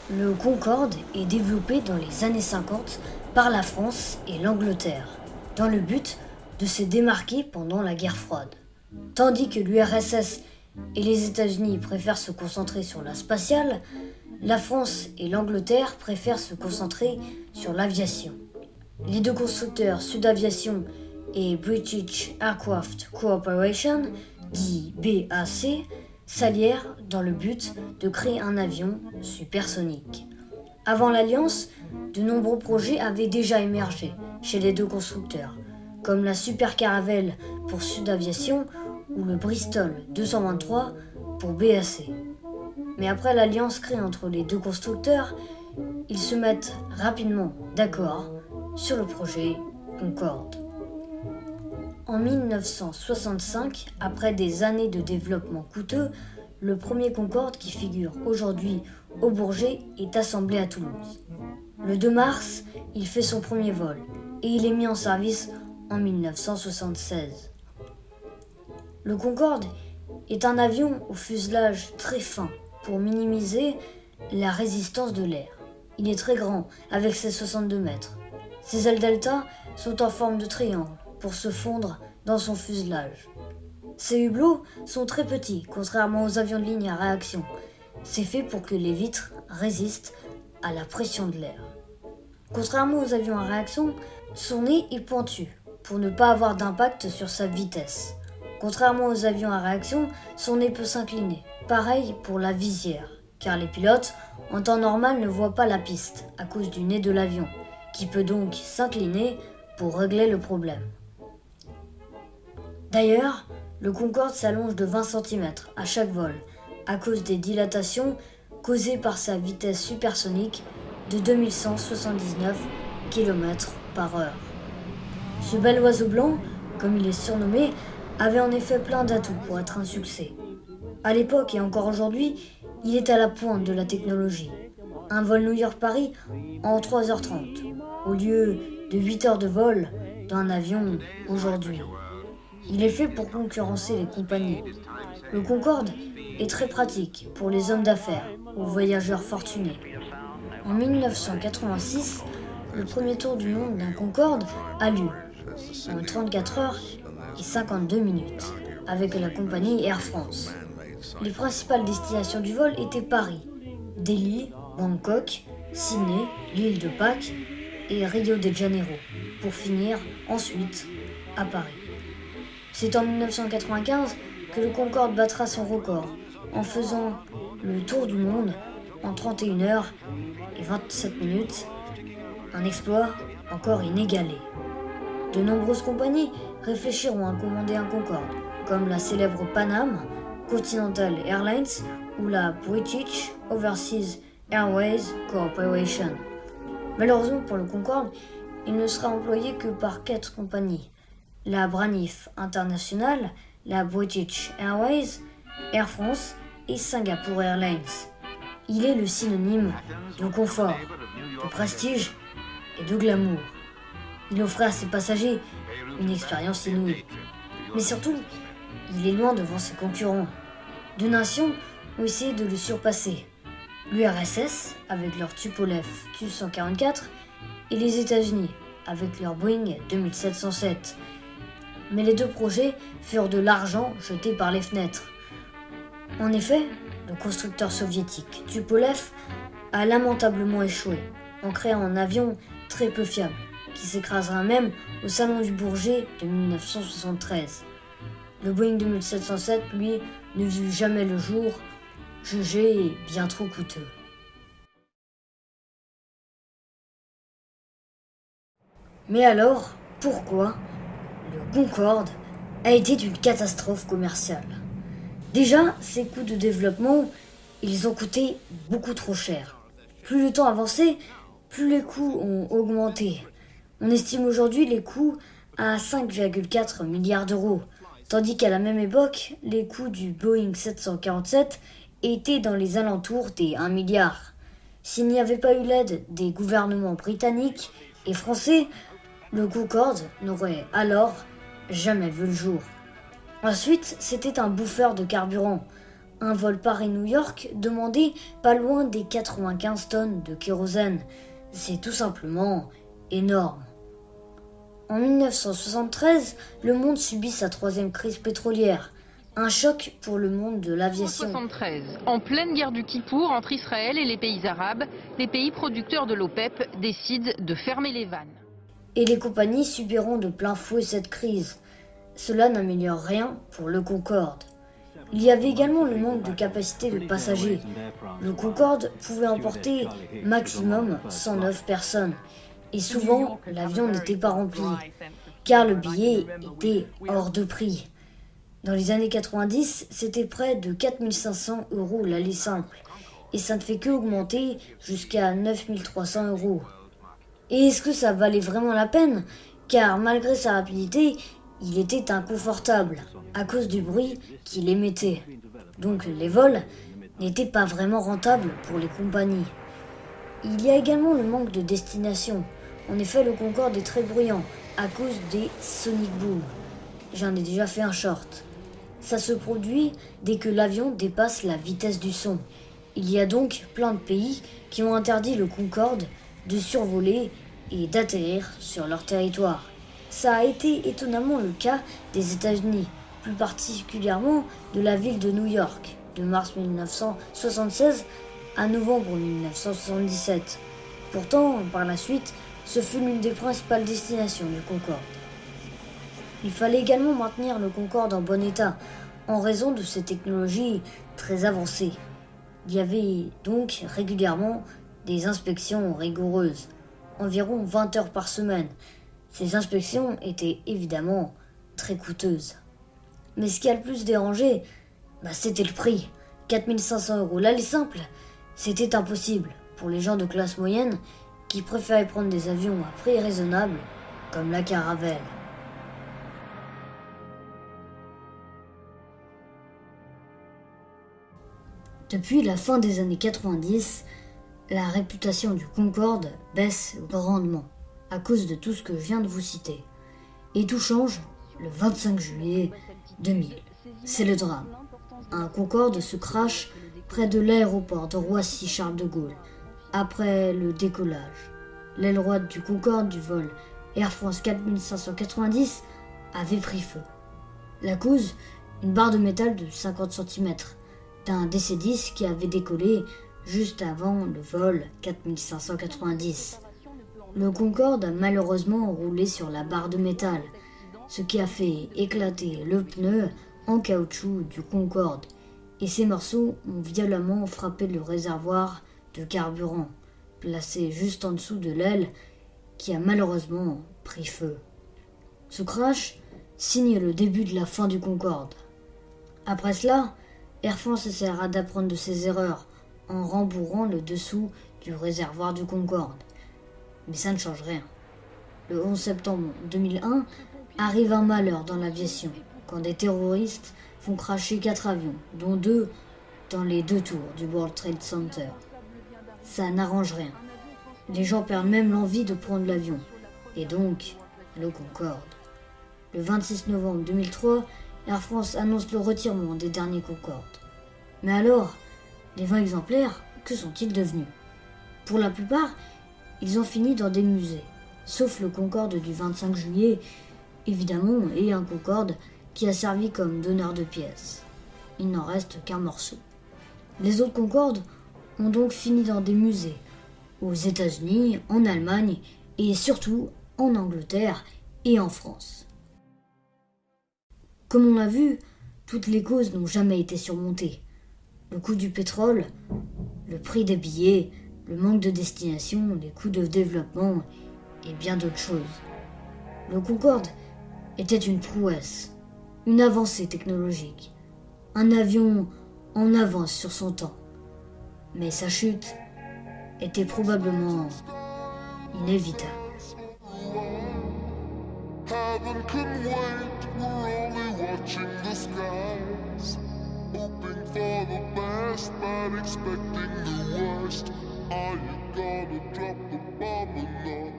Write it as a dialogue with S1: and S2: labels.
S1: Le Concorde est développé dans les années 50 par la France et l'Angleterre, dans le but de se démarquer pendant la guerre froide. Tandis que l'URSS et les États-Unis préfèrent se concentrer sur la spatiale, la France et l'Angleterre préfèrent se concentrer sur l'aviation. Les deux constructeurs Sudaviation et British Aircraft Corporation, dit BAC, s'allièrent dans le but de créer un avion supersonique. Avant l'alliance, de nombreux projets avaient déjà émergé chez les deux constructeurs, comme la Super Caravelle pour Sudaviation ou le Bristol 223 pour BAC. Mais après l'alliance créée entre les deux constructeurs, ils se mettent rapidement d'accord sur le projet Concorde. En 1965, après des années de développement coûteux, le premier Concorde qui figure aujourd'hui au Bourget est assemblé à Toulouse. Le 2 mars, il fait son premier vol et il est mis en service en 1976. Le Concorde est un avion au fuselage très fin pour minimiser la résistance de l'air. Il est très grand avec ses 62 mètres. Ses ailes delta sont en forme de triangle pour se fondre dans son fuselage. Ces hublots sont très petits, contrairement aux avions de ligne à réaction. C'est fait pour que les vitres résistent à la pression de l'air. Contrairement aux avions à réaction, son nez est pointu pour ne pas avoir d'impact sur sa vitesse. Contrairement aux avions à réaction, son nez peut s'incliner. Pareil pour la visière, car les pilotes, en temps normal, ne voient pas la piste à cause du nez de l'avion, qui peut donc s'incliner pour régler le problème. D'ailleurs, le Concorde s'allonge de 20 cm à chaque vol, à cause des dilatations causées par sa vitesse supersonique de 2179 km/h. Ce bel oiseau blanc, comme il est surnommé, avait en effet plein d'atouts pour être un succès. À l'époque et encore aujourd'hui, il est à la pointe de la technologie. Un vol New York-Paris en 3h30, au lieu de 8 heures de vol d'un avion aujourd'hui. Il est fait pour concurrencer les compagnies. Le Concorde est très pratique pour les hommes d'affaires ou voyageurs fortunés. En 1986, le premier tour du monde d'un Concorde a lieu en 34 heures et 52 minutes avec la compagnie Air France. Les principales destinations du vol étaient Paris, Delhi, Bangkok, Sydney, l'île de Pâques et Rio de Janeiro, pour finir ensuite à Paris. C'est en 1995 que le Concorde battra son record en faisant le tour du monde en 31 heures et 27 minutes, un exploit encore inégalé. De nombreuses compagnies réfléchiront à commander un Concorde, comme la célèbre Pan Am, Continental Airlines ou la British Overseas Airways Corporation. Malheureusement pour le Concorde, il ne sera employé que par 4 compagnies. La Braniff International, la British Airways, Air France et Singapore Airlines. Il est le synonyme de confort, de prestige et de glamour. Il offrait à ses passagers une expérience inouïe. Mais surtout, il est loin devant ses concurrents. Deux nations ont essayé de le surpasser. L'URSS avec leur Tupolev Tu-144 et les États-Unis avec leur Boeing 2707. Mais les deux projets furent de l'argent jeté par les fenêtres. En effet, le constructeur soviétique Tupolev a lamentablement échoué en créant un avion très peu fiable qui s'écrasera même au Salon du Bourget de 1973. Le Boeing 2707, lui, ne vit jamais le jour, jugé bien trop coûteux. Mais alors, pourquoi le Concorde a été une catastrophe commerciale? Déjà, ses coûts de développement, ils ont coûté beaucoup trop cher. Plus le temps avançait, plus les coûts ont augmenté. On estime aujourd'hui les coûts à 5,4 milliards d'euros, tandis qu'à la même époque, les coûts du Boeing 747 étaient dans les alentours des 1 milliard. S'il n'y avait pas eu l'aide des gouvernements britanniques et français, le Concorde n'aurait alors jamais vu le jour. Ensuite, c'était un bouffeur de carburant. Un vol Paris-New York demandait pas loin des 95 tonnes de kérosène. C'est tout simplement énorme. En 1973, le monde subit sa troisième crise pétrolière. Un choc pour le monde de l'aviation.
S2: 1973, en pleine guerre du Kippour entre Israël et les pays arabes, les pays producteurs de l'OPEP décident de fermer les vannes.
S1: Et les compagnies subiront de plein fouet cette crise. Cela n'améliore rien pour le Concorde. Il y avait également le manque de capacité de passagers. Le Concorde pouvait emporter maximum 109 personnes. Et souvent, l'avion n'était pas rempli, car le billet était hors de prix. Dans les années 90, c'était près de 4 500 € l'aller simple. Et ça ne fait qu'augmenter jusqu'à 9 300 €. Et est-ce que ça valait vraiment la peine? Car malgré sa rapidité, il était inconfortable à cause du bruit qu'il émettait. Donc les vols n'étaient pas vraiment rentables pour les compagnies. Il y a également le manque de destination. En effet, le Concorde est très bruyant à cause des sonic boom. J'en ai déjà fait un short. Ça se produit dès que l'avion dépasse la vitesse du son. Il y a donc plein de pays qui ont interdit le Concorde de survoler et d'atterrir sur leur territoire. Ça a été étonnamment le cas des États-Unis, plus particulièrement de la ville de New York, de mars 1976 à novembre 1977. Pourtant, par la suite, ce fut l'une des principales destinations du Concorde. Il fallait également maintenir le Concorde en bon état, en raison de ses technologies très avancées. Il y avait donc régulièrement des inspections rigoureuses, environ 20 heures par semaine. Ces inspections étaient évidemment très coûteuses. Mais ce qui a le plus dérangé, c'était le prix. 4 500 € l'aller simple, c'était impossible pour les gens de classe moyenne qui préféraient prendre des avions à prix raisonnable, comme la Caravelle. Depuis la fin des années 90, la réputation du Concorde baisse grandement à cause de tout ce que je viens de vous citer. Et tout change le 25 juillet 2000. C'est le drame. Un Concorde se crache près de l'aéroport de Roissy-Charles de Gaulle après le décollage. L'aile droite du Concorde du vol Air France 4590 avait pris feu. La cause, une barre de métal de 50 cm d'un DC-10 qui avait décollé juste avant le vol 4590. Le Concorde a malheureusement roulé sur la barre de métal, ce qui a fait éclater le pneu en caoutchouc du Concorde, et ces morceaux ont violemment frappé le réservoir de carburant, placé juste en dessous de l'aile, qui a malheureusement pris feu. Ce crash signe le début de la fin du Concorde. Après cela, Air France essaiera d'apprendre de ses erreurs en rembourrant le dessous du réservoir du Concorde. Mais ça ne change rien. Le 11 septembre 2001 arrive un malheur dans l'aviation, quand des terroristes font cracher 4 avions, dont 2 dans les 2 tours du World Trade Center. Ça n'arrange rien. Les gens perdent même l'envie de prendre l'avion, et donc le Concorde. Le 26 novembre 2003, Air France annonce le retirement des derniers Concorde. Mais alors, les 20 exemplaires, que sont-ils devenus? Pour la plupart, ils ont fini dans des musées, sauf le Concorde du 25 juillet, évidemment, et un Concorde qui a servi comme donneur de pièces. Il n'en reste qu'un morceau. Les autres Concorde ont donc fini dans des musées, aux États-Unis, en Allemagne et surtout en Angleterre et en France. Comme on l'a vu, toutes les causes n'ont jamais été surmontées. Le coût du pétrole, le prix des billets, le manque de destination, les coûts de développement et bien d'autres choses. Le Concorde était une prouesse, une avancée technologique, un avion en avance sur son temps. Mais sa chute était probablement inévitable.
S3: Heaven can wait, we're only watching the skies, hoping for the best but expecting the worst. Are you gonna drop the bomb or not?